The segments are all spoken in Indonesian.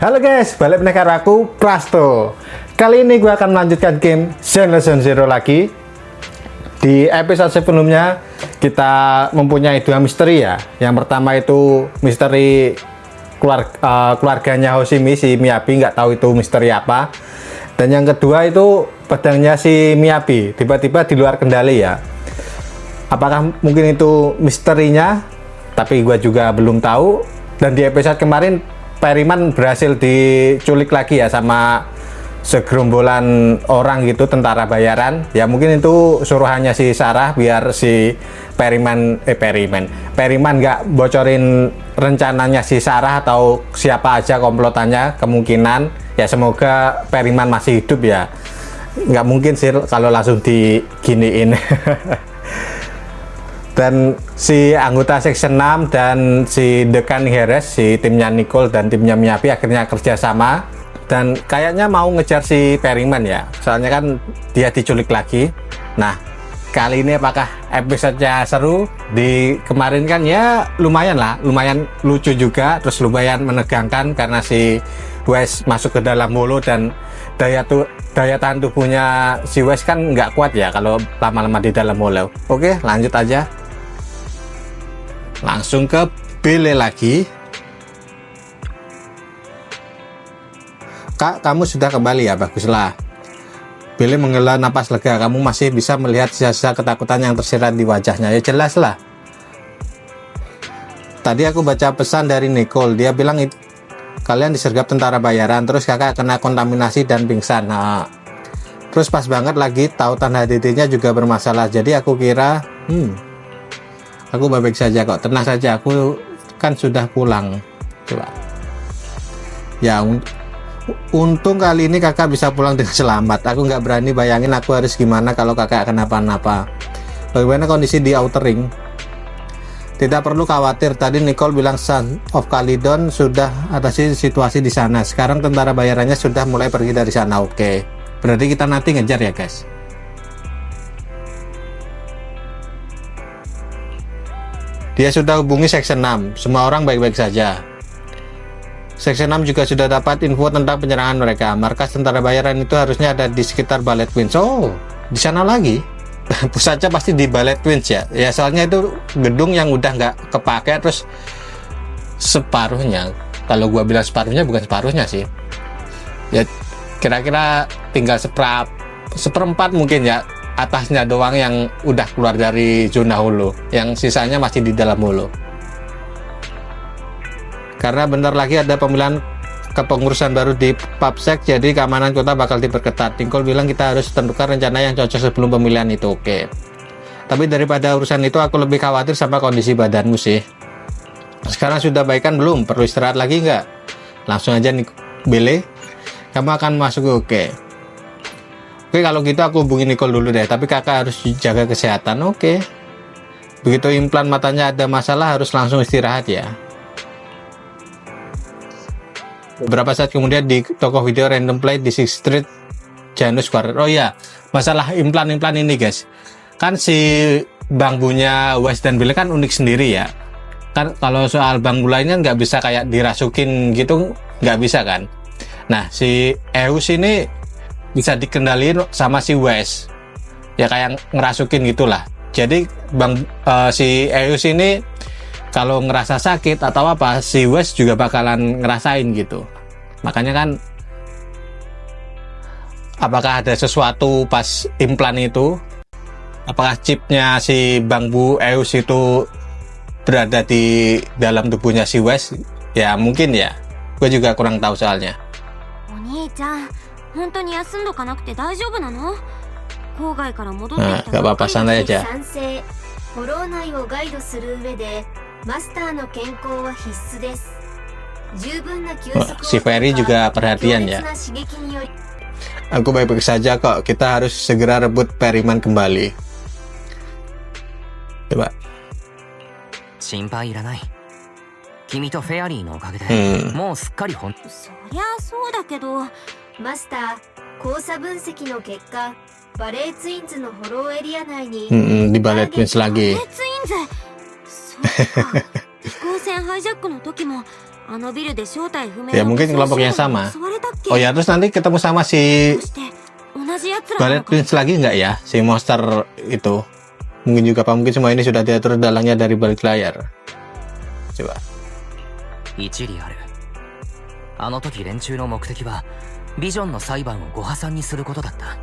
Halo guys, balik meneh karo aku Prasto. Kali ini gue akan melanjutkan game Zenless Zone Zero lagi. Di episode sebelumnya kita mempunyai dua misteri ya. Yang pertama itu misteri keluarganya Hoshimi, si Miyabi, nggak tahu itu misteri apa. Dan yang kedua itu pedangnya si Miyabi tiba-tiba di luar kendali ya. Apakah mungkin itu misterinya? Tapi gue juga belum tahu. Dan di episode kemarin Periman berhasil diculik lagi ya sama segerombolan orang gitu, tentara bayaran ya. Mungkin itu suruhannya si Sarah biar si Periman nggak bocorin rencananya si Sarah atau siapa aja komplotannya. Kemungkinan ya, semoga Periman masih hidup ya, nggak mungkin sih kalau langsung diginiin. Dan si anggota Section 6 dan si Dekan Heres, si timnya Nicole dan timnya Miyabi akhirnya kerjasama dan kayaknya mau ngejar si Periman ya, soalnya kan dia diculik lagi. Nah, kali ini apakah episodenya seru? Di kemarin kan ya lumayan lucu juga, terus lumayan menegangkan karena si Wes masuk ke dalam holo dan daya tahan tubuhnya si Wes kan nggak kuat ya kalau lama-lama di dalam holo. Oke, lanjut aja. Langsung ke Bele lagi. Kak, kamu sudah kembali ya? Baguslah. Bele menghela napas lega. Kamu masih bisa melihat sisa-sisa ketakutan yang tersirat di wajahnya. Ya jelas lah. Tadi aku baca pesan dari Nicole. Dia bilang kalian disergap tentara bayaran, terus kakak kena kontaminasi dan pingsan. Nah, terus pas banget lagi tautan HDD-nya juga bermasalah. Jadi aku kira aku baik-baik saja kok, tenang saja, aku kan sudah pulang. Coba ya, untung kali ini kakak bisa pulang dengan selamat. Aku nggak berani bayangin aku harus gimana kalau kakak kenapa-napa. Bagaimana kondisi di Outer Ring? Tidak perlu khawatir, tadi Nicole bilang Son of Calydon sudah atasi situasi di sana. Sekarang tentara bayarannya sudah mulai pergi dari sana. Oke, berarti kita nanti ngejar ya guys. Dia sudah hubungi Section 6, semua orang baik-baik saja. Section 6 juga sudah dapat info tentang penyerangan mereka. Markas tentara bayaran itu harusnya ada di sekitar Ballet Twins. Oh, di sana lagi. Pusatnya pasti di Ballet Twins ya. Ya soalnya itu gedung yang udah nggak kepake, terus separuhnya. Kalau gua bilang separuhnya, bukan separuhnya sih. Ya kira-kira tinggal seperempat mungkin ya. Atasnya doang yang udah keluar dari zona holo, yang sisanya masih di dalam holo. Karena bentar lagi ada pemilihan kepengurusan baru di PubSec, jadi keamanan kota bakal diperketat. Nicole bilang kita harus tentukan rencana yang cocok sebelum pemilihan itu. Oke. Tapi daripada urusan itu, aku lebih khawatir sama kondisi badanmu sih. Sekarang sudah baikan belum? Perlu istirahat lagi nggak? Langsung aja nih, Bele, kamu akan masuk. Oke, kalau gitu aku hubungi Nicole dulu deh, tapi kakak harus jaga kesehatan. Oke. Begitu implan matanya ada masalah, harus langsung istirahat ya. Beberapa saat kemudian di toko video Random Play di Sixth Street, Janus Square. Oh iya, masalah implan-implan ini guys. Kan si bangbunya Wes dan Billy kan unik sendiri ya. Kan kalau soal bangbu lainnya nggak bisa kayak dirasukin gitu, nggak bisa kan. Nah, si Eus ini bisa dikendaliin sama si Wes ya, kayak ngerasukin gitulah. Jadi si Eus ini kalau ngerasa sakit atau apa, si Wes juga bakalan ngerasain gitu. Makanya kan, apakah ada sesuatu pas implan itu? Apakah chipnya si bangbu Eus itu berada di dalam tubuhnya si Wes? Ya mungkin ya, gue juga kurang tahu soalnya. Gak apa-apa, santai aja. Si Ferry juga perhatian ya. Aku baik-baik saja kok, kita harus segera rebut Periman kembali. Coba. 心配いらない。君とフェアリーのおかげで、もうすっかりそりゃそうだけど、マスター、交差分析の結果、バレーツインズのフォローエリア内に、di Ballet Twins lagi. そうか、飛行船ハイジャックの時も Ya mungkin kelompoknya sama. Oh ya, terus nanti ketemu sama si Ballet Prince lagi nggak ya? Si monster itu. Mungkin juga apa mungkin semua ini sudah diatur dalangnya dari balik layar. Coba. 一理ある。あの時連中の目的はビジョンの裁判をご破算にすることだった。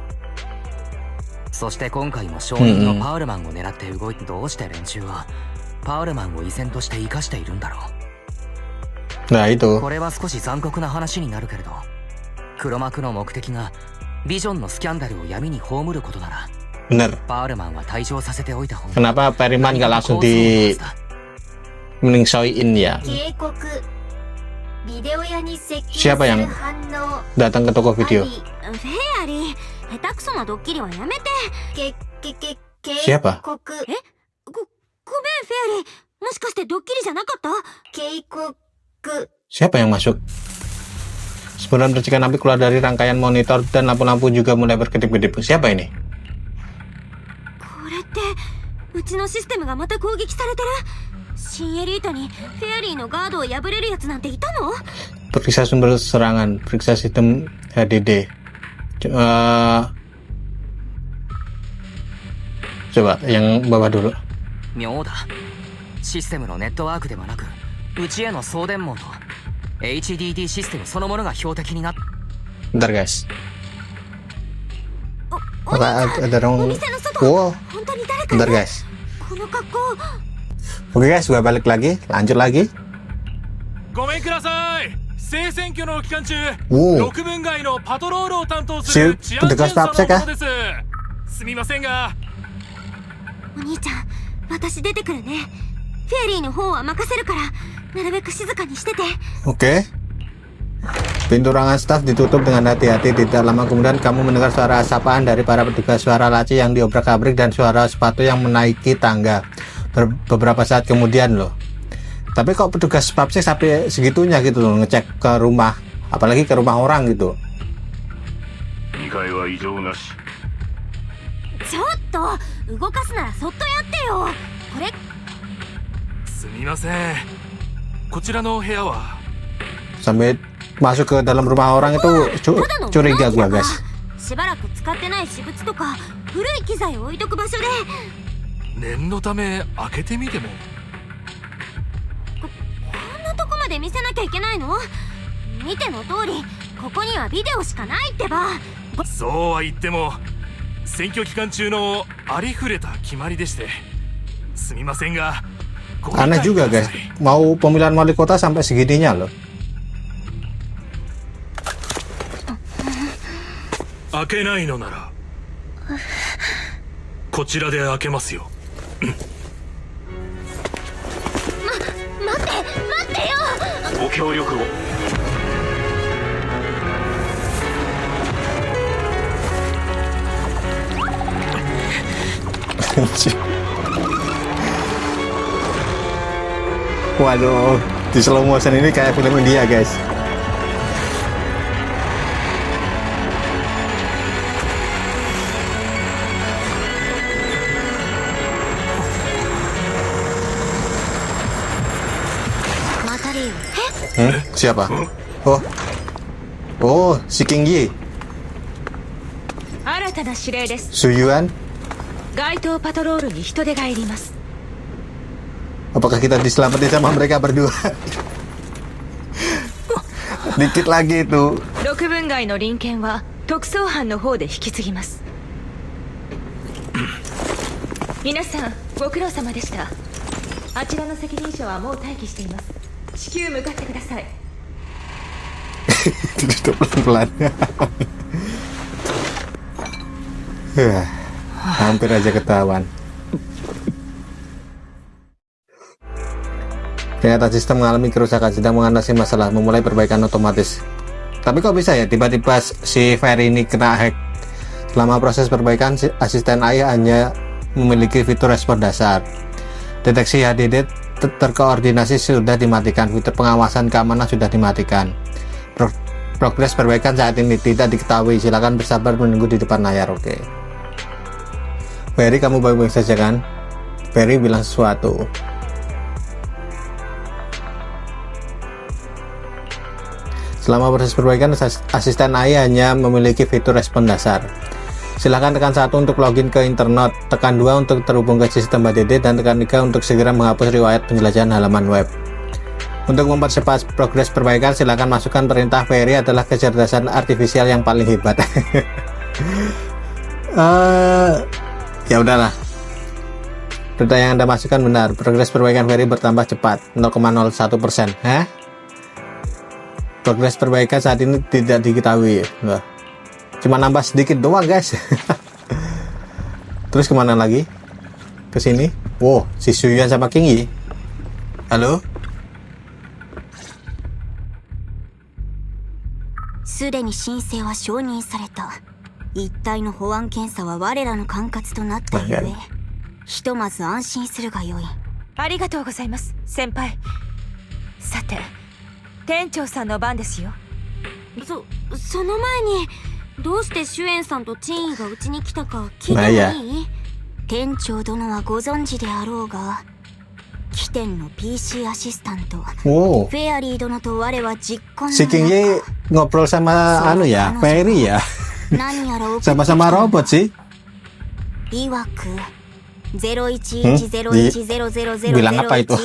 そして今回も証人のパウルマンを狙って動いて、どうして連中はパウルマンを依然として生かしているんだろう。Nah itu. これは少し残酷な話になるけれど、黒幕の目的がビジョンのスキャンダルを闇に葬ることなら、 Bener. パウルマンは退場させておいた方が。 Kenapa Perryman nggak langsung di meningsoin ya? Siapa yang datang ke toko video? Siapa? Siapa yang masuk? Semburan percikan api keluar dari rangkaian monitor dan lampu-lampu juga mulai berkedip-kedip. Siapa ini? Periksa sumber serangan, periksa sistem HDD. Coba yang bawah dulu. 妙だ。システムのネットワークではなく、うちへの送電網と HDD システムそのものが標的になっ。 Bentar guys. Ada orang. Wow. Bentar guys. Oke guys, gua balik lagi, lanjut lagi. Si petugas Papsek kah? Oke. Pintu ruangan staf ditutup dengan hati-hati. Tidak lama kemudian kamu mendengar suara sapaan dari para petugas, suara laci yang diobrak-abrik dan suara sepatu yang menaiki tangga. Beberapa saat kemudian loh. Tapi kok petugas Papsek sampai segitunya gitu loh, ngecek ke rumah, apalagi ke rumah orang gitu. Sampai masuk ke dalam rumah orang itu curiga gua guys. 念のため開けてみても。こんなとこまで見せなきゃいけないの？見ての通り、ここにはビデオしかないってば。そうは言っても、選挙期間中のありふれた決まりでして、すみませんが。Aneh juga guys, mau pemilihan wali kota sampai segininya loh. 開けないのなら、こちらで開けますよ。待ってよ。ご協力を。Waduh, di slow motion ini kayak film India guys. Siapa? Oh, si King Yi. Suyuan. Apakah kita diselamatin sama mereka berdua? Dikit lagi itu. 6分外の臨検は特捜班の方で引き継ぎます。皆さんご苦労様でした。あちらの責任者はもう待機しています。至急向かってください。Duduk pelan-pelan. Hampir aja ketahuan. Ternyata sistem mengalami kerusakan, sedang mengatasi masalah, memulai perbaikan otomatis. Tapi kok bisa ya tiba-tiba si Ferry ini kena hack? Selama proses perbaikan, asisten ayah hanya memiliki fitur respon dasar. Deteksi HDD terkoordinasi sudah dimatikan, fitur pengawasan keamanan sudah dimatikan. Progres perbaikan saat ini tidak diketahui, silakan bersabar menunggu di depan layar. Oke. Ferry, kamu baik-baik saja kan? Ferry bilang sesuatu. Selama proses perbaikan, asisten AI hanya memiliki fitur respon dasar. Silahkan tekan 1 untuk login ke internet, tekan 2 untuk terhubung ke sistem HDD, dan tekan 3 untuk segera menghapus riwayat penjelajahan halaman web. Untuk mempercepat progres perbaikan, silahkan masukkan perintah Fairy adalah kecerdasan artifisial yang paling hebat. Ya udahlah. Perintah yang Anda masukkan benar. Progres perbaikan Fairy bertambah cepat, 0,01%. Progres perbaikan saat ini tidak diketahui. Nah, cuma nambah sedikit doang, guys. Terus kemana lagi? Ke sini. Wow, si Suyuan sama King Yi. Halo? すでに申請は承認された。一体の保安検査は我らの管轄となったゆえ、ひとまず安心するがよい。ありがとうございます先輩。さて店長さんの番ですよ。その前にどうしてシュエンさんとチンイがうちに来たか聞いてもいい？店長殿はご存知であろうが、起点の PC アシスタント、フェアリー殿と我は実婚の仲。 Si King Yi ngobrol sama anu ya, Fairy ya. Sama-sama robot sih. いわくbilang apa itu?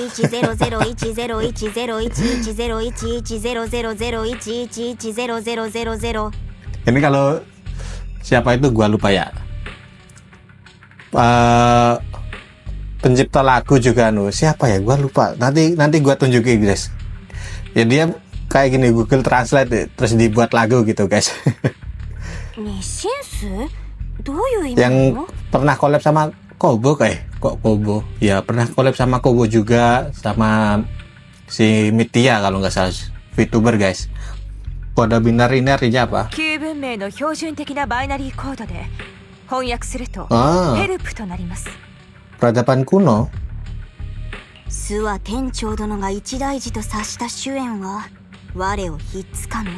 Ini kalau siapa itu gua lupa ya. Pencipta lagu juga siapa ya, gua lupa. Nanti gua tunjukin, guys. Ya dia kayak gini, Google Translate terus dibuat lagu gitu, guys. Yang pernah collab sama Kobo kok Kobo ya, pernah collab sama Kobo juga, sama si Mitia kalau nggak salah, VTuber, guys. Kode binary ini artinya apa? 旧文明の標準的なバイナリーコードで翻訳するとヘルプとなります。 Peradaban kuno. 巣は店長殿が一大事と察したシュエンは我をひっつかみ、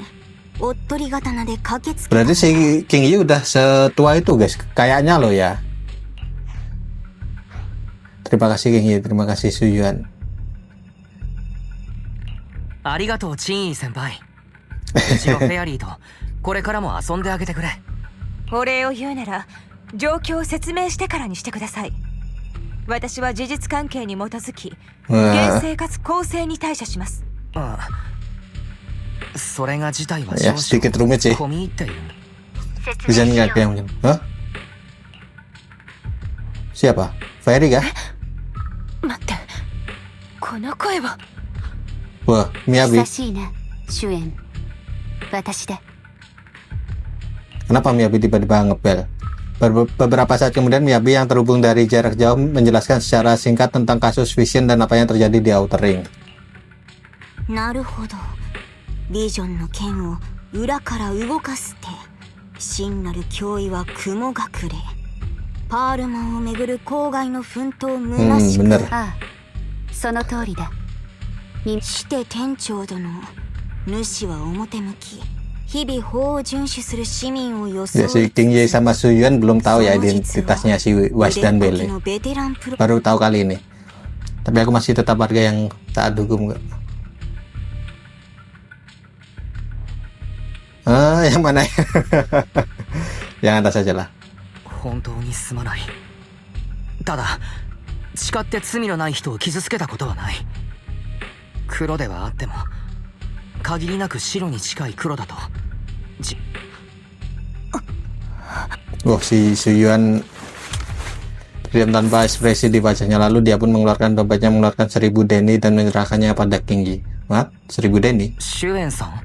おっとり刀で駆けつけた。 Berarti si King Yi udah setua itu, guys, kayaknya lo ya. Terima kasih King Yi, terima kasih Suyuan. ありがとうチンイ先輩。うちのフェアリーとこれからも遊んであげてくれ。お礼を言うなら状況を説明してからにしてください。私は事実関係に基づき厳正かつ公正に対処します。それが事態は Ya, sedikit rumit sih. 込み入っている。 Bisa nggak yang mungkin? Hah? Siapa? Fairy kah? 待って、この声は。 Wah, Miyabi. 久しいね、シュエン。私で。 Kenapa Miyabi tiba-tiba ngepel? Beberapa saat kemudian Miyabi yang terhubung dari jarak jauh menjelaskan secara singkat tentang kasus Vision dan apa yang terjadi di Outer Ring. なるほど。ビジョンの剣を裏から動かす手。真なる脅威は雲隠れ。パールマンをめぐる郊外の奮闘虚しく。ああ、その通りだ。して店長殿、主は表向き。日々法を遵守する市民を装う。 Ya, si King Yi sama Suyuan belum tahu ya identitasnya si Wise dan Belle. Baru tahu kali ini. Tapi aku masih tetap warga yang taat hukum. Yang mana? Yang atas saja lah. 本当にすまない。ただ誓って罪のない人を傷つけたことはない。黒ではあっても限りなく白に近い黒だと。Si Suyuan diam tanpa ekspresi di wajahnya, lalu dia pun mengeluarkan dompetnya, mengeluarkan 1000 deni dan menyerahkannya pada King Yi. What? 1000 deni? シュエンさん。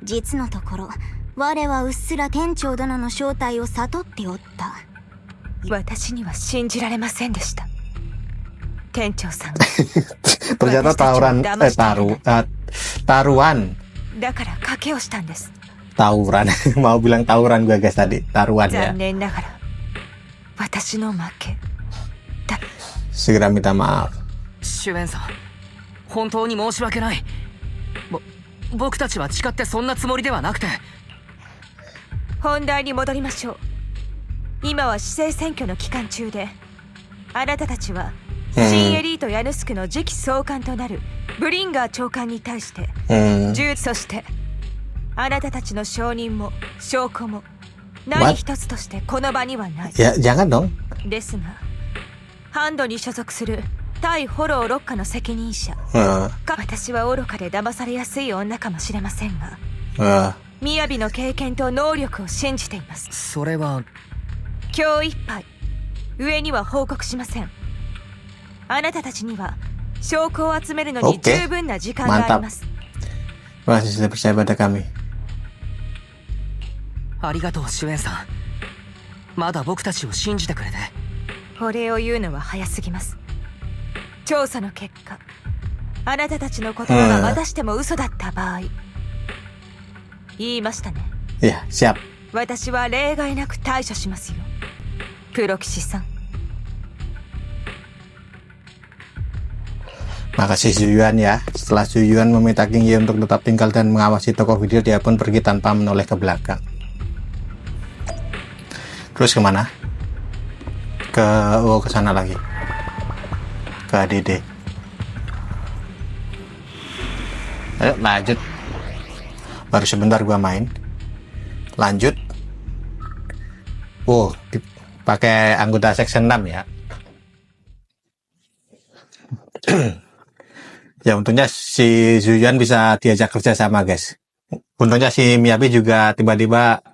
実のところ我はうっすら店長殿の正体を悟っておった。私には信じられませんでした。店長さん。 Ternyata taruhan. だから賭けをしたんです。 Tawuran. Mau bilang tawuran gue, guys, tadi. Taruhan ya. 残念ながら私の負けだ。 Segera minta maaf. シュエンさん、本当に申し訳ない。僕たちは誓ってそんなつもりではなくて。本題に戻りましょう。今は市政選挙の期間中で、あなたたちは新エリートヤヌスクの次期総監となるブリンガー長官に対して、そしてあなたたちの証人も証拠も何一つとしてこの場にはない。Ya, jangan dong. ですが、ハンドに所属する対フォロー6課の責任者、私は愚かで騙されやすい女かもしれませんが、雅の経験と能力を信じています。それは今日いっぱい上には報告しません。あなたたちには証拠を集めるのに十分な時間があります。Terima kasih sudah percaya pada kami. ありがとうシュエンさん。まだ僕たちを信じてくれて。お礼を言うのは早すぎます。調査の結果、あなたたちの言葉がまたしても嘘だった場合、言いましたね。Ya, siap. 私は例外なく対処しますよ、プロ騎士さん。Makasih Zuyuan ya. Setelah Zuyuan meminta King Ye untuk tetap tinggal dan mengawasi toko video, dia pun pergi tanpa menoleh ke belakang. Terus kemana? Ke sana lagi. Ke ADD. Ayo lanjut. Baru sebentar gua main. Lanjut. Pakai anggota Section 6 ya. Ya untungnya si Zuyuan bisa diajak kerja sama guys. Untungnya si Miyabi juga tiba-tiba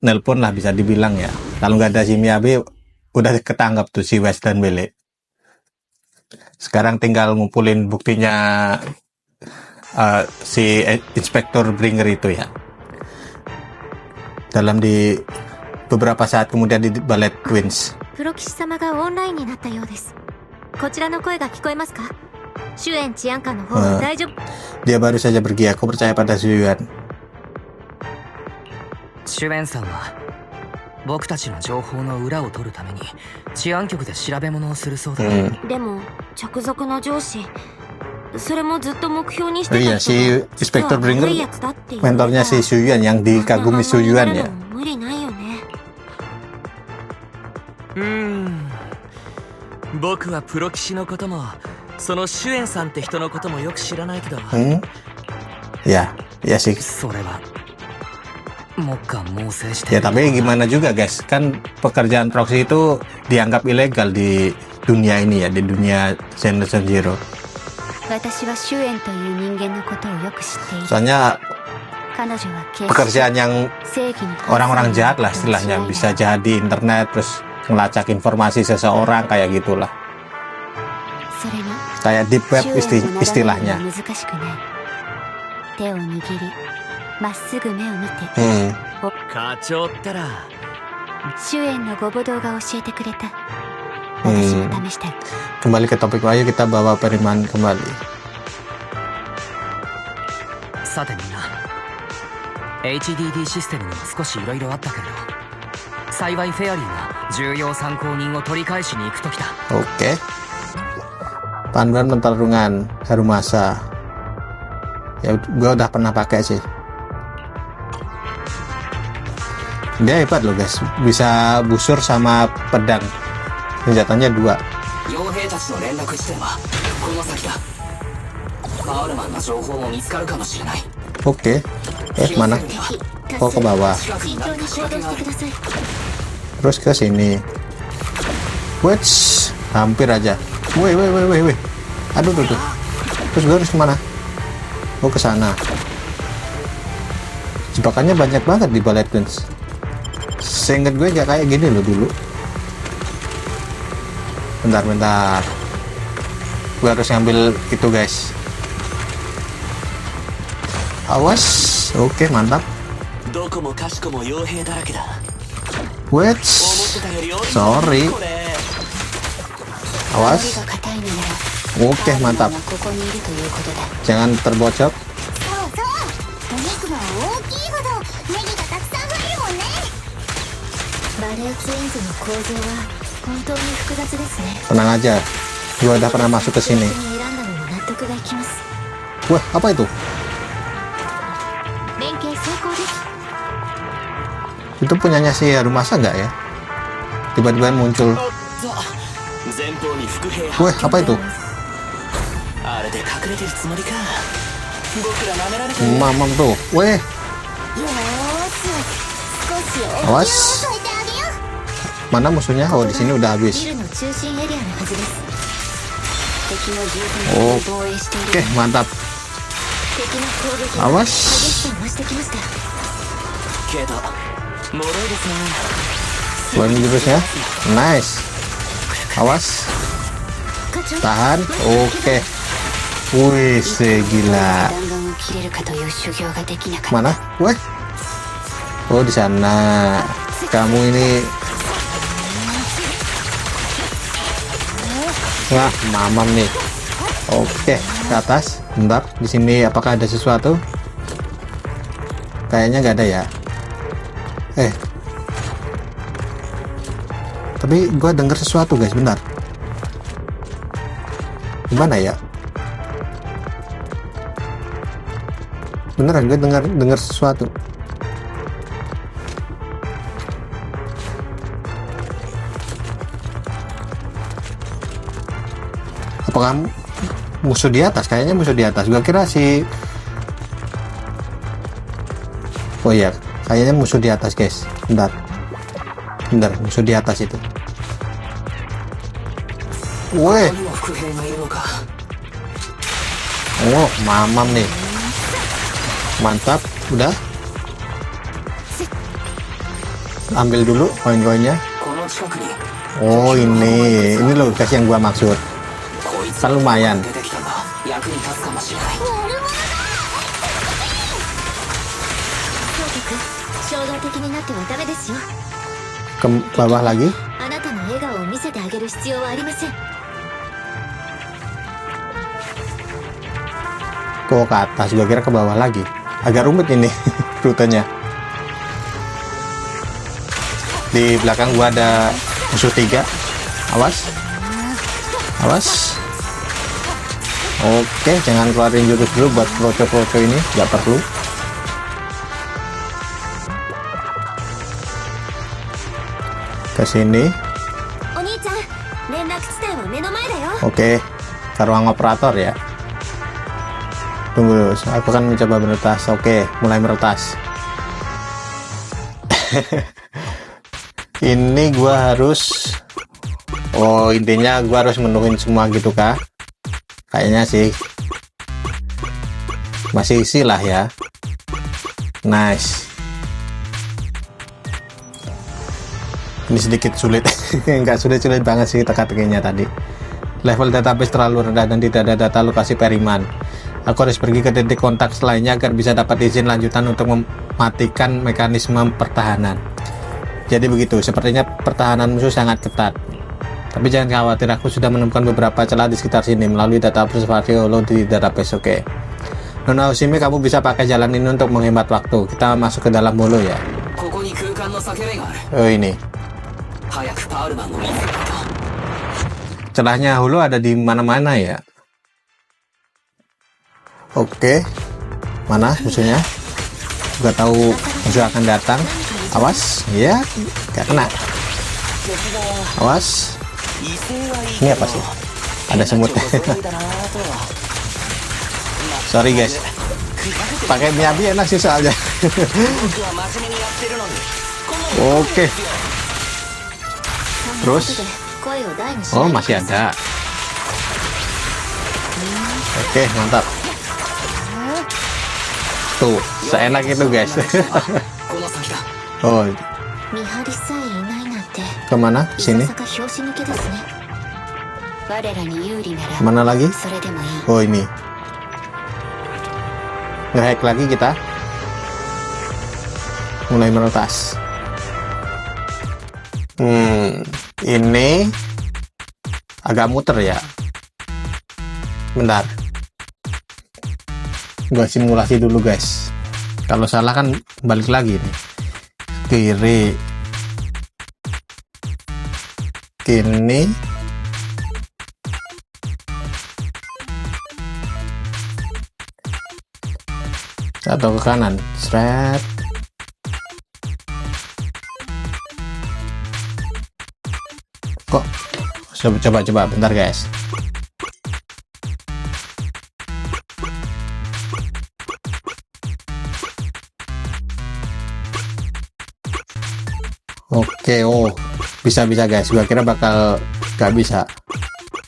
nelpon lah, bisa dibilang ya. Kalau nggak ada si Miyabi udah ketangkap tuh si West dan Wele. Sekarang tinggal ngumpulin buktinya si Inspektur Bringer itu ya. Dalam di beberapa saat kemudian di Ballet Twins. プロ騎士様がオンラインになったようです。こちらの声が聞こえますか？シュエン治安官の方は大丈夫。Dia baru saja pergi. Aku percaya pada Zuyuan. シュエンさんは僕たちの情報の裏を取るために治安局で調べ物をするそうだ。でも直属の上司、それもずっと目標にしてた人が Iya, si Inspektur Bringer mentornya si Zuyuan yang dikagumi Zuyuan ya. 無理ないよね。僕はプロ騎士のこともそのシュエンさんって人のこともよく知らないけど。Ya sih. それは目下猛省して。Ya tapi gimana juga guys, kan pekerjaan proxy itu dianggap ilegal di dunia ini ya, di dunia Zenless Zero. 私はシュエンという人間のことをよく知っている。 Soalnya pekerjaan yang orang-orang jahat lah istilahnya, bisa jahat di internet terus ngelacak informasi seseorang kayak gitulah. Kayak deep web istilahnya. 課長ったらシュエンのご母堂が教えてくれた。私も試したい。 Kembali ke topik, ayo kita bawa Periman kembali. さてみんな、HDD システムにも少しいろいろあったけれど、幸いフェアリーが重要参考人を取り返しに行く時だ。 Oke. Panduan pertarungan Harumasa. Ya gua udah pernah pakai sih. Dia hebat loh guys, bisa busur sama pedang. Senjatanya 2. Oke. Mana? Oh, ke bawah. Terus ke sini. Wait, hampir aja. Woi. Aduh. Terus gue harus kemana? Oh, ke sana. Jebakannya banyak banget di Ballet Twins. Seinget gue gak kayak gini loh dulu. Bentar. Gue harus ngambil itu guys. Awas. Oke, mantap. Wait. Sorry. Awas. Oke, mantap. Jangan terbocor. Tenang aja, gua udah pernah masuk ke sini. Wah, apa itu? Itu punyanya si Harumasa nggak ya? Tiba-tiba muncul. Wih, apa itu? Mamam tuh. Wih. Awas. Mana musuhnya? Oh, di sini udah habis. Oke, mantap. Awas. Buang jurusnya. Nice. Awas. Tahan. Oke. Wih, segila. Mana? Weh. Oh, di sana. Kamu ini. Wah, mamam nih. Oke, ke atas. Bentar, di sini apakah ada sesuatu? Kayaknya nggak ada ya. Tapi gua denger sesuatu, guys. Bentar. Gimana ya? Beneran gue dengar sesuatu. Apakah musuh di atas? Kayaknya musuh di atas. Gue kira si... Oh iya, kayaknya musuh di atas, guys. Bentar, musuh di atas itu. Weh. Oh, mamam nih. Mantap, udah. Ambil dulu koin-koinnya. Oh, ini loh guys yang gua maksud. Kan lumayan. Ke bawah lagi. Kok ke atas? Gua kira ke bawah lagi. Agak rumit ini rutenya. Di belakang gua ada musuh 3. Awas. Oke, jangan keluarin jurus dulu buat kroco-kroco ini, nggak perlu. Ke sini. Oke, ke ruang operator ya. Tunggu, aku akan mencoba meretas. Oke, mulai meretas. Ini gua harus... Oh, intinya gua harus menuhin semua gitu kah? Kayaknya sih. Masih isi lah ya. Nice. Ini sedikit sulit. Nggak sulit-sulit banget sih teka-tekinya tadi. Level database terlalu rendah dan tidak ada data lokasi Periman. Aku harus pergi ke titik kontak lainnya agar bisa dapat izin lanjutan untuk mematikan mekanisme pertahanan. Jadi begitu, sepertinya pertahanan musuh sangat ketat. Tapi jangan khawatir, aku sudah menemukan beberapa celah di sekitar sini melalui data observasi holo di database. Oke. Nona Oshimi, kamu bisa pakai jalan ini untuk menghemat waktu. Kita masuk ke dalam holo ya. Oh, ini. Celahnya holo ada di mana-mana ya. Oke, mana musuhnya? Gak tahu musuh akan datang. Awas, ya, gak kena. Awas. Ini apa sih? Ada semut. Sorry guys. Pakai Miyabi enak sih soalnya. Oke. Terus? Oh, masih ada. Oke, mantap. Tuh, seenak itu guys. Oh, kemana? Sini. Mana lagi? Oh, ini. Nge-hack lagi kita. Mulai meretas. Ini agak muter ya. Bentar. Gua simulasi dulu guys. Kalau salah kan balik lagi nih. Kiri. Kini. Atau ke kanan. Sret. Kok Coba bentar guys. Oke, oh bisa guys, gua kira bakal gak bisa.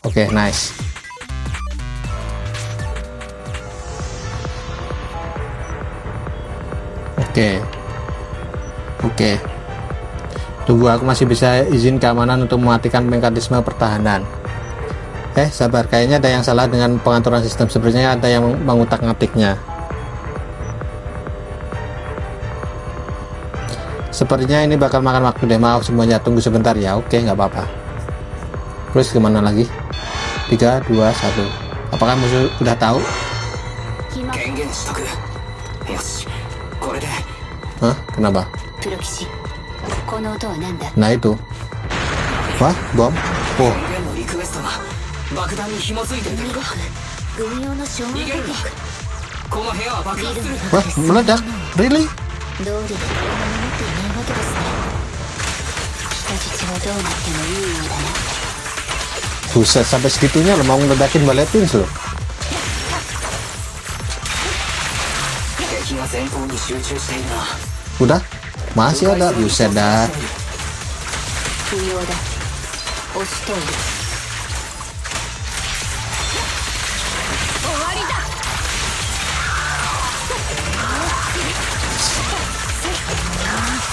Oke, nice. Oke. Tunggu, aku masih bisa izin keamanan untuk mematikan mekanisme pertahanan. Sabar, kayaknya ada yang salah dengan pengaturan sistem. Sebenarnya ada yang mengutak-ngatiknya. Sepertinya ini bakal makan waktu deh. Maaf semuanya, tunggu sebentar ya. Oke, nggak apa-apa. Terus gimana lagi? 3, 2, 1. Apakah musuh udah tahu? Hah? Kenapa? Nah itu. Wah, bom. Oh. Wah, meledak. Really? Buset, sampai segitunya lo mau ngeledakin balai pins lo. Udah? Masih ada? Buset dah.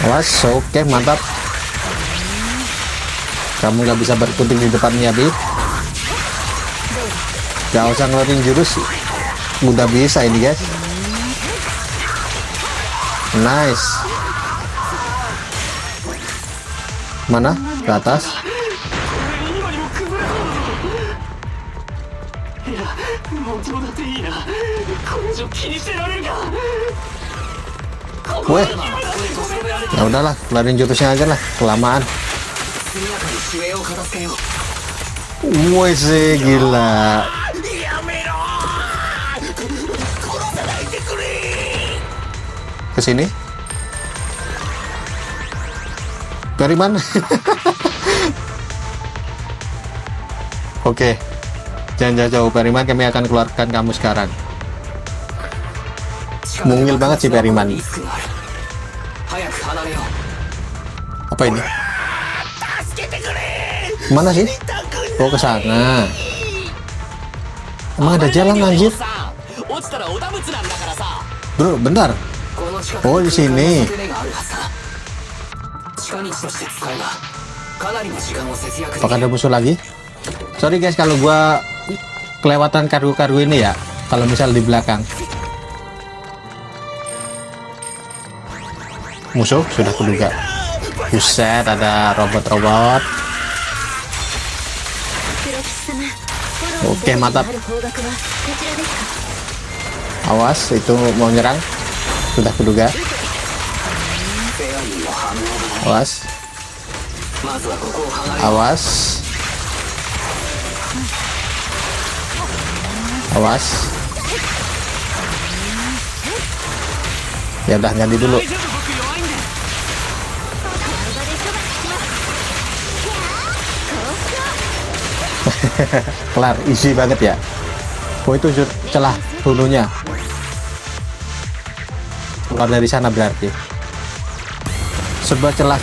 Awas, oke, mantap. Kamu nggak bisa berkutik di depannya, Bi. Gak usah ngeluarin jurus, udah bisa ini guys. Nice. Mana? Ke atas. Weh, ya udahlah, keluarin jurusnya aja lah, kelamaan. Wih sih, gila. Kesini. Dari mana? Oke, jangan jauh-jauh, Periman. Kami akan keluarkan kamu sekarang. Mungil banget sih Periman. Apa ini? Mana sih? Oh, ke sana. Emang ada jalan anjir? Bro, bentar. Oh, di sini. Apakah ada musuh lagi? Sorry guys kalau gua kelewatan kargo-kargo ini ya. Kalau misal di belakang. Musuh sudah kuduga. Buset, ada robot-robot. Oke, mantap. Awas, itu mau nyerang. Sudah kuduga. Awas. Awas. Awas. Ya udah, ganti dulu. Kelar, easy banget ya. Oh, itu celah hulunya. Keluar dari sana berarti. Sebuah celah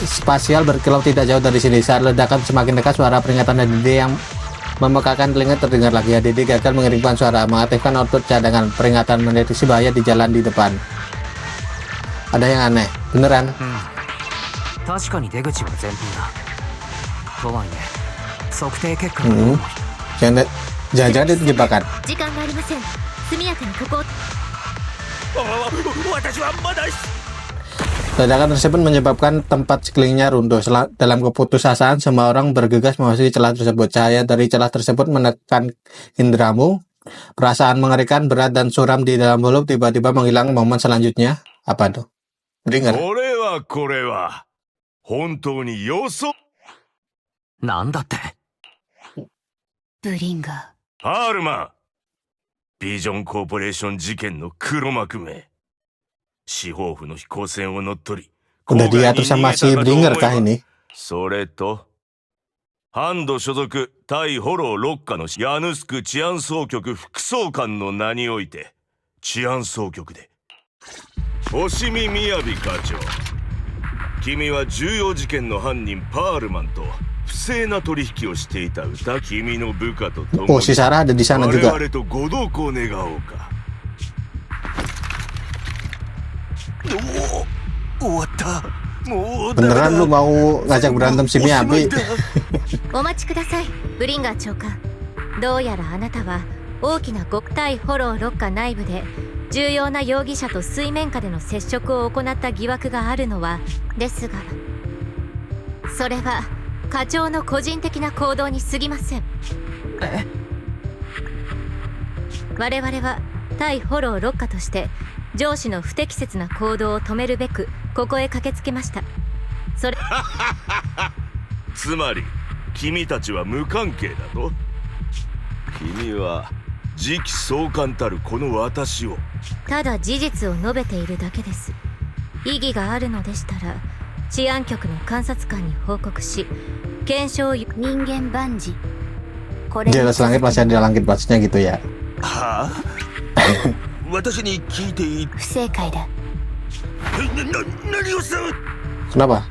spasial berkilau tidak jauh dari sini. Saat ledakan semakin dekat, suara peringatan HDD yang memekakan telinga terdengar lagi. HDD gagal mengirimkan suara, mengaktifkan output cadangan. Peringatan mendeteksi bahaya di jalan di depan. Ada yang aneh, beneran? Jangan-jangan itu jebakan. Ledakan tersebut menyebabkan tempat sekelilingnya runtuh. Dalam keputusasaan, semua orang bergegas memasuki celah tersebut. Cahaya dari celah tersebut menekan indramu. Perasaan mengerikan, berat, dan suram di dalam mulut tiba-tiba menghilang. Momen selanjutnya, apa tuh? Dengar. Vision Corporation 事件の黒幕め。司法府の飛行船を乗っ取り、 Udah diatur sama si Bringer kah ini? それとハンド所属対フォロー6課のヤヌスク治安総局副総監の名において、治安総局で星見みやび課長、君は重要事件の犯人パールマンと不正な取引をしていた歌、君の部下と共に Oh, si Sarah ada di sana 我 juga. 々とご同行願おうか。終わった。もう Beneran lu mau ngajak berantem si Miyabi? お待ちください、ブリンガー長官。どうやらあなたは大きな極対フォロー6課内部で重要な容疑者と水面下での接触を行った疑惑があるのはですが、それは課長の個人的な行動に過ぎません。我々は対フォロー6課として上司の不適切な行動を止めるべくここへ駆けつけました。それつまり君たちは無関係だと。君は次期総監たるこの私を。ただ事実を述べているだけです。異議があるのでしたら治安局の監察官に報告し、検証を。人間万事。これ Di atas langit masih ada langit batasnya gitu ya. はあ私に聞いていい？不正解だ。何をした？ Kenapa?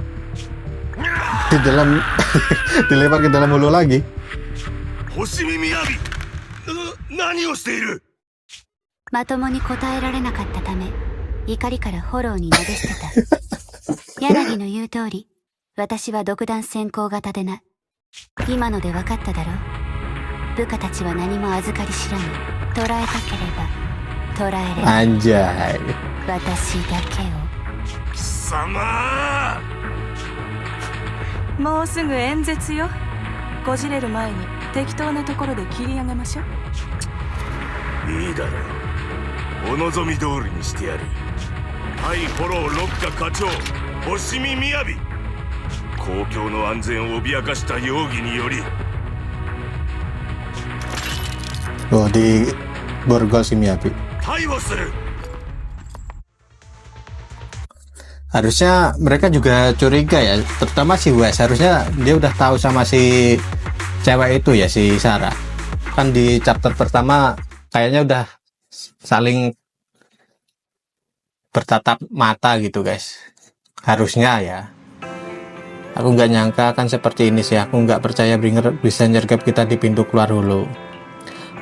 Di dalam dilempar ke dalam hulu lagi. 星見みやび、何をしている？まともに答えられなかったため、怒りからフォローに投げ捨てた。柳の言う通り、私は独断専行型でな。今ので分かっただろう。部下たちは何も預かり知らぬ。捕らえたければ捕らえれば。 Anjay. 私だけを。貴様！もうすぐ演説よ。こじれる前に適当なところで切り上げましょう。いいだろう。お望み通りにしてやる。対フォロー6課課長星見みやび、公共の安全を脅かした容疑により。 Oh, di borgol si Miyabi. 逮捕する。 Harusnya mereka juga curiga ya, terutama si Wes. Harusnya dia udah tahu sama si cewek itu ya, si Sarah. Kan di chapter pertama kayaknya udah saling bertatap mata gitu guys. Harusnya ya. Aku nggak nyangka kan seperti ini sih. Aku nggak percaya Bringer bisa nyergap kita di pintu keluar hulu.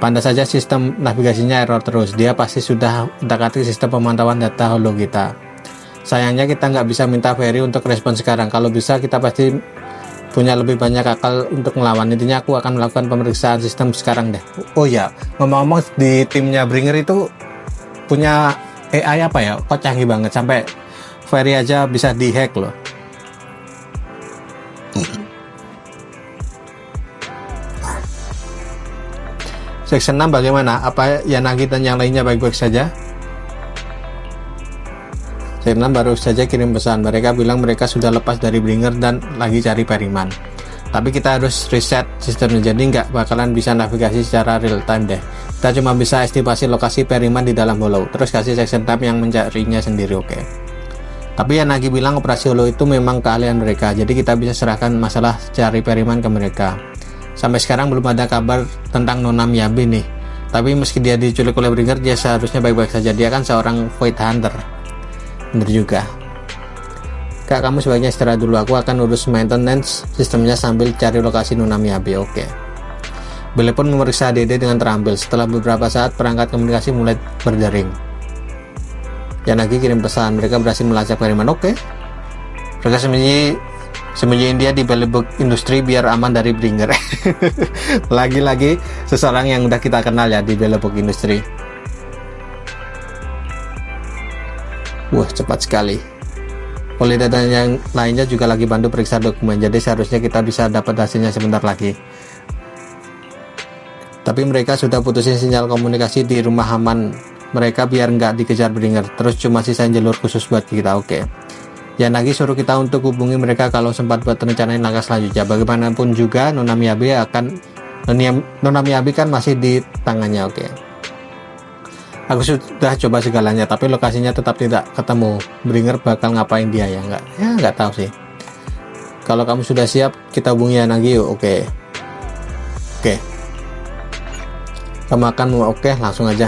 Pandai saja sistem navigasinya error terus. Dia pasti sudah utak-atik sistem pemantauan data holo kita. Sayangnya kita nggak bisa minta Ferry untuk respon sekarang. Kalau bisa kita pasti punya lebih banyak akal untuk melawan. Intinya aku akan melakukan pemeriksaan sistem sekarang deh. Oh ya, ngomong-ngomong di timnya Bringer itu punya AI apa ya? Kok canggih banget sampai Ferry aja bisa dihack loh. Section 6 bagaimana? Apa Yanagi dan yang lainnya baik-baik saja? Section 6 baru saja kirim pesan. Mereka bilang mereka sudah lepas dari Bringer dan lagi cari Perryman. Tapi kita harus reset sistemnya, jadi nggak bakalan bisa navigasi secara real time deh. Kita cuma bisa estimasi lokasi Perryman di dalam holo. Terus kasih section tab yang mencarinya sendiri, oke. Tapi Yanagi bilang operasi holo itu memang keahlian mereka, jadi kita bisa serahkan masalah cari Perryman ke mereka. Sampai sekarang belum ada kabar tentang Nona Miyabi nih. Tapi meski dia diculik oleh Bringer, dia seharusnya baik-baik saja. Dia kan seorang Void Hunter. Bener juga. Kak, kamu sebaiknya istirahat dulu. Aku akan urus maintenance sistemnya sambil cari lokasi Nona Miyabi. Oke. Belle pun memeriksa Dede dengan terambil. Setelah beberapa saat, perangkat komunikasi mulai berdering. Yanagi kirim pesan. Mereka berhasil melacak Perryman. Oke. Mereka sembunyiin dia di Bellebook Industri biar aman dari Bringer. Lagi-lagi seseorang yang udah kita kenal ya di Bellebook Industri. Wah, cepat sekali. Polida dan yang lainnya juga lagi bantu periksa dokumen, jadi seharusnya kita bisa dapat hasilnya sebentar lagi. Tapi mereka sudah putusin sinyal komunikasi di rumah aman mereka biar nggak dikejar Bringer. Terus cuma sisain jalur khusus buat kita, oke. Yanagi suruh kita untuk hubungi mereka kalau sempat buat rencanain langkah selanjutnya. Bagaimanapun juga Nona Miyabi kan masih di tangannya, oke. Aku sudah coba segalanya, tapi lokasinya tetap tidak ketemu. Bringer bakal ngapain dia ya? Nggak tahu sih. Kalau kamu sudah siap, kita hubungi Yanagi yuk. Oke. Kamu akan oke, langsung aja.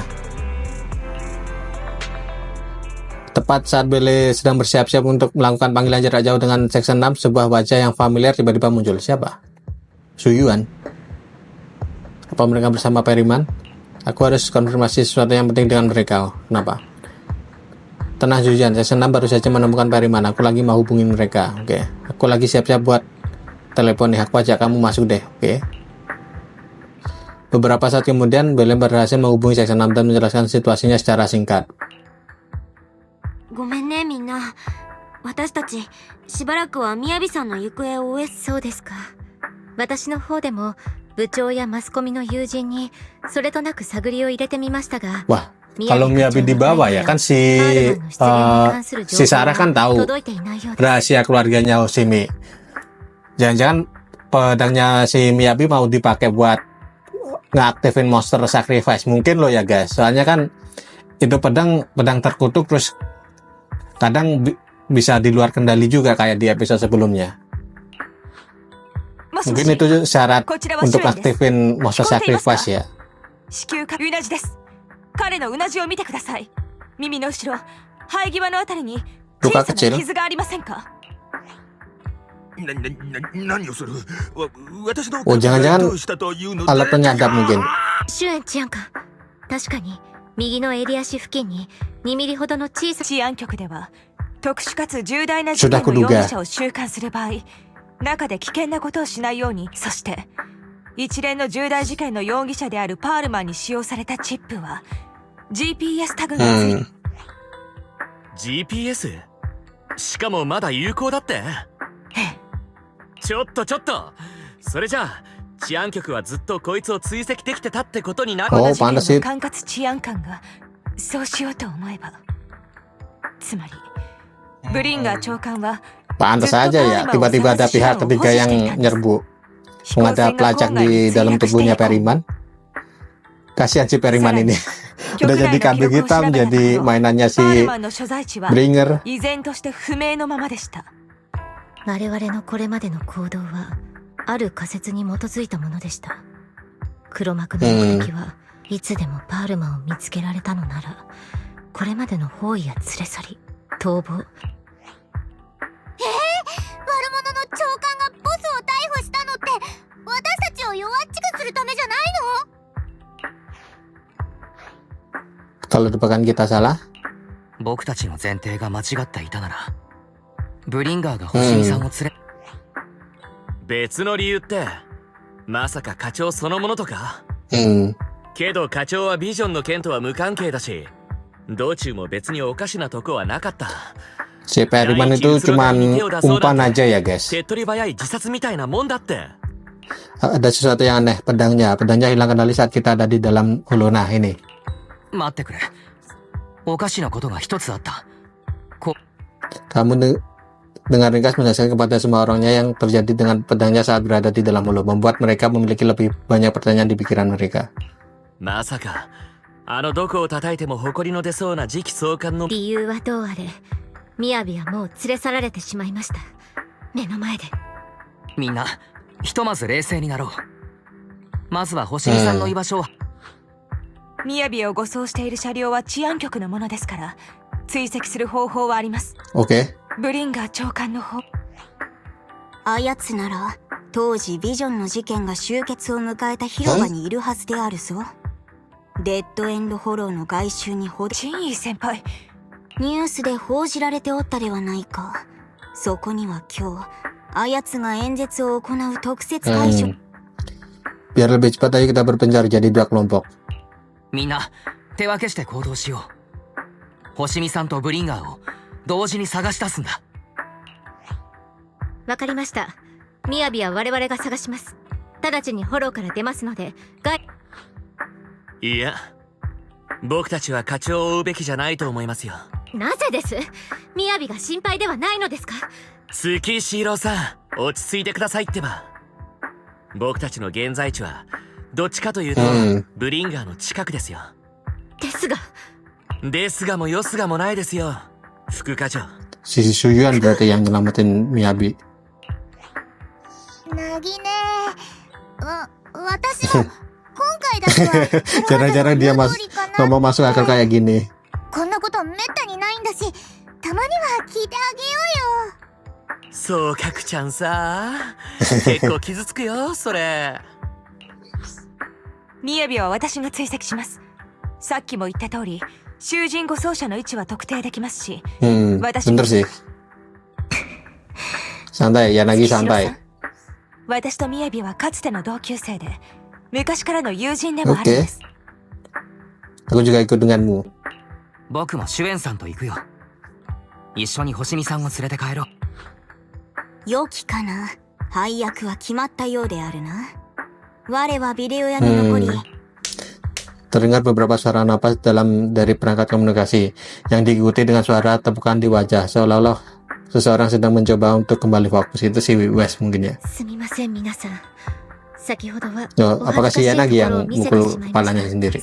Tepat saat Bele sedang bersiap-siap untuk melakukan panggilan jarak jauh dengan Section 6, sebuah wajah yang familiar tiba-tiba muncul. Siapa? Suyuan. Apa mereka bersama Periman? Aku harus konfirmasi sesuatu yang penting dengan mereka. Kenapa? Tenang Suyuan, Section 6 baru saja menemukan Periman. Aku lagi mau hubungin mereka. Oke. Aku lagi siap-siap buat telepon nih. Aku ajak kamu masuk deh. Oke. Beberapa saat kemudian, Bele berhasil menghubungi Section 6 dan menjelaskan situasinya secara singkat. ごめんねみんな。私たちしばらくはみやびさんの行方を追え。そうですか。私の方でも部長やマスコミの友人にそれとなく探りを入れてみましたが、 Wah, kalau Miyabi dibawa ya kan si Sarah kan tahu rahasia keluarganya Hoshimi. Jangan-jangan pedangnya si Miyabi mau dipakai buat ngaktifin monster sacrifice. Mungkin loh ya guys. Soalnya kan itu pedang terkutuk, terus kadang bisa di luar kendali juga kayak di episode sebelumnya. Mungkin itu syarat untuk aktifin monster sacrifice ya. 子宮かうなじです。彼のうなじを見てください。耳の後ろ、生え際のあたりに小さな傷がありませんか？何をする？私の Oh, jangan-jangan alat penyadap mungkin. シュエンチアンか。確かに右の襟足付近に2ミリほどの小さな治安局では特殊かつ重大な事件の容疑者を収監する場合、中で危険なことをしないように、そして一連の重大事件の容疑者であるパールマンに使用されたチップは GPS タグがついて、GPS？ しかもまだ有効だって？ちょっとそれじゃあ治安局はずっとこいつを追跡できてたってことになる。この事件の管轄治安官がそうしようと思えば、つまりブリンガー長官は Pantas aja ya, tiba-tiba ada pihak ketiga yang nyerbu. Ada pelacak di dalam tubuhnya Periman. Kasihan si Periman ini. Udah jadi kambing hitam, jadi mainannya si Bringer. 依然として不明のままでした。我々のこれまでの行動はある仮説に基づいたものでした。黒幕の目的はいつでもパールマンを見つけられたのなら、これまでの包囲や連れ去り、逃亡、悪者の長官がボスを逮捕したのって私たちを弱っちくするためじゃないの？ Kalau tebakan kita salah? 僕たちの前提が間違っていたなら、ブリンガーが星見さんを連れ、別の理由ってまさか課長そのものとか？けど課長はビジョンの件とは無関係だし、道中も別におかしなとこはなかった。 Si Periman itu cuman umpan aja ya guys. Ada sesuatu yang aneh, pedangnya hilang kendali saat kita ada di dalam Holona ini. Kamu dengan ringkas menjelaskan kepada semua orangnya yang terjadi dengan pedangnya saat berada di dalam Holo, membuat mereka memiliki lebih banyak pertanyaan di pikiran mereka. まさかあのどこを叩いても埃の出そうな次期総監の理由はどうあれ、みやびはもう連れ去られてしまいました。目の前で。みんなひとまず冷静になろう。まずは星見さんの居場所を。みやびを護送している車両は治安局のものですから、追跡する方法はあります。 OK。ブリンガー長官の方。あやつなら当時ビジョンの事件が終結を迎えた広場にいるはずであるぞ。デッドエンドフォローの外周にチンイー先輩、ニュースで報じられておったではないか。そこには今日あやつが演説を行う特設会場。 Biar lebih cepat ayo kita berpencar jadi dua kelompok. みんな手分けして行動しよう。星見さんとブリンガーを同時に探し出すんだ。わかりました。みやびは我々が探します。直ちにフォローから出ますので。いや、僕たちは課長を追うべきじゃないと思いますよ。なぜです？みやびが心配ではないのですか？月シーローさん、落ち着いてくださいってば。僕たちの現在地はどっちかというと、ブリンガーの近くですよ。ですがもよすがもないですよ、副課長。Si Suyuan berarti yang nyelamatin Miyabi. Jarang-jarang dia ngomong masuk akal kayak gini. こんなことめったにないんだし、たまには聞いてあげようよ。そうかくちゃんさ。結構傷つくよ、それ。雅は私が追跡します。さっきも言った通り、囚人護送車の位置は特定できますし、私 bener sih. Santai, Yanagi santai. 私と雅はかつての同級生で、昔からの友人でもあるんです。Aku juga ikut denganmu. 僕もシュエンさんと行くよ。一緒に星見さんを連れて帰ろう。良きかな。配役は決まったようであるな。我はビデオ屋に残り。Terdengar beberapa suara napas dari perangkat komunikasi yang diikuti dengan suara tepukan di wajah, seolah-olah seseorang sedang mencoba untuk kembali fokus. Itu si West mungkin ya. Oh, apakah si Yanagi yang mukul kepalanya sendiri?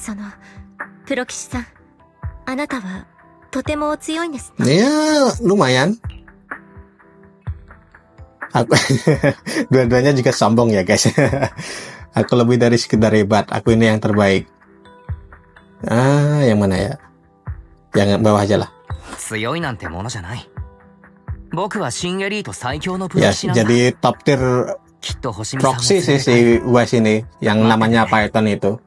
Ya, lumayan. Aku dua-duanya juga sombong ya guys. Aku lebih dari sekedar hebat. Aku ini yang terbaik. Yang mana ya? Yang bawah aja lah. Ya, jadi top tier proxy sih si West ini, yang namanya Python itu.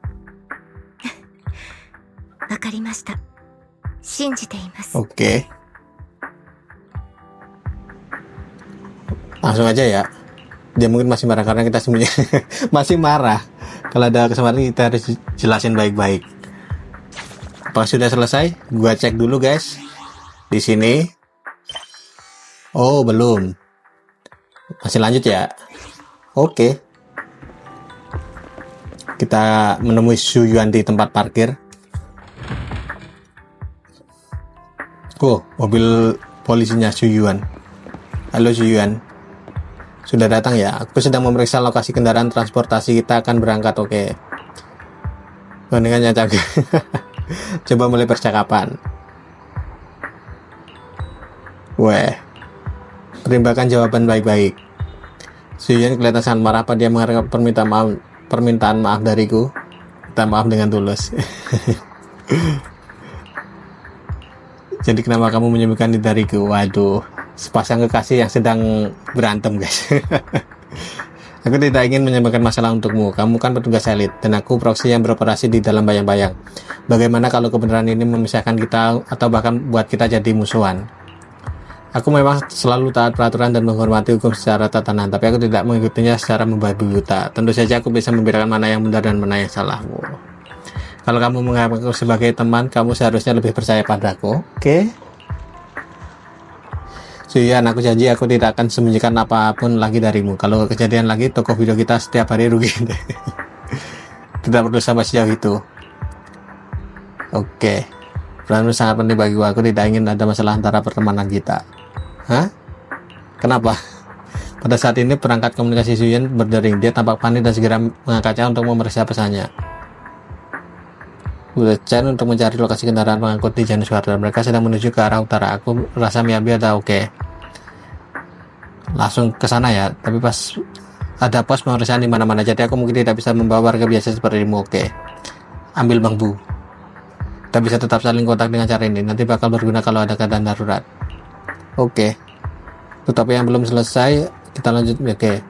Oke. Langsung aja ya. Dia mungkin masih marah karena kita semuanya masih marah. Kalau ada kesempatan kita harus jelasin baik-baik. Apakah sudah selesai? Gua cek dulu guys. Di sini. Oh, belum. Masih lanjut ya. Oke. Kita menemui Xu Yuan di tempat parkir. Oh, mobil polisinya Xu Yuan. Halo Xu Yuan. Sudah datang ya? Aku sedang memeriksa lokasi kendaraan transportasi kita akan berangkat. Oke. Mendingan nyacak. Coba mulai percakapan. Weh. Pertimbangkan jawaban baik-baik. Xu Yuan kelihatan sangat marah. Apa dia mengharapkan permintaan maaf dariku? Minta maaf dengan tulus. Jadi kenapa kamu menyembunyikan dariku? Waduh, sepasang kekasih yang sedang berantem guys. Aku tidak ingin menyembunyikan masalah untukmu. Kamu kan petugas elit, dan aku proksi yang beroperasi di dalam bayang-bayang. Bagaimana kalau kebenaran ini memisahkan kita, atau bahkan buat kita jadi musuhan? Aku memang selalu taat peraturan dan menghormati hukum secara tatanan, tapi aku tidak mengikutinya secara membabi buta. Tentu saja aku bisa membedakan mana yang benar dan mana yang salah. Kalau kamu menganggap aku sebagai teman, kamu seharusnya lebih percaya padaku. Oke. Xu Yuan, aku janji aku tidak akan sembunyikan apapun lagi darimu. Kalau kejadian lagi, toko video kita setiap hari rugi. Tidak perlu sampai sejauh itu. Oke. Peranmu sangat penting bagiku. Aku tidak ingin ada masalah antara pertemanan kita. Hah? Kenapa? Pada saat ini perangkat komunikasi Xu Yuan berdering. Dia tampak panik dan segera mengangkatnya untuk memeriksa pesannya. Udah Chen untuk mencari lokasi kendaraan pengangkut di Janus Warder. Mereka sedang menuju ke arah utara. Aku rasa Miyabi ada oke. Langsung ke sana ya. Tapi pas ada pos pemeriksaan di mana-mana, jadi aku mungkin tidak bisa membawa warga biasa seperti ini. Oke. Ambil bangbu. Kita bisa tetap saling kontak dengan cara ini. Nanti bakal berguna kalau ada keadaan darurat. Oke. Tetapi yang belum selesai, kita lanjut. Oke.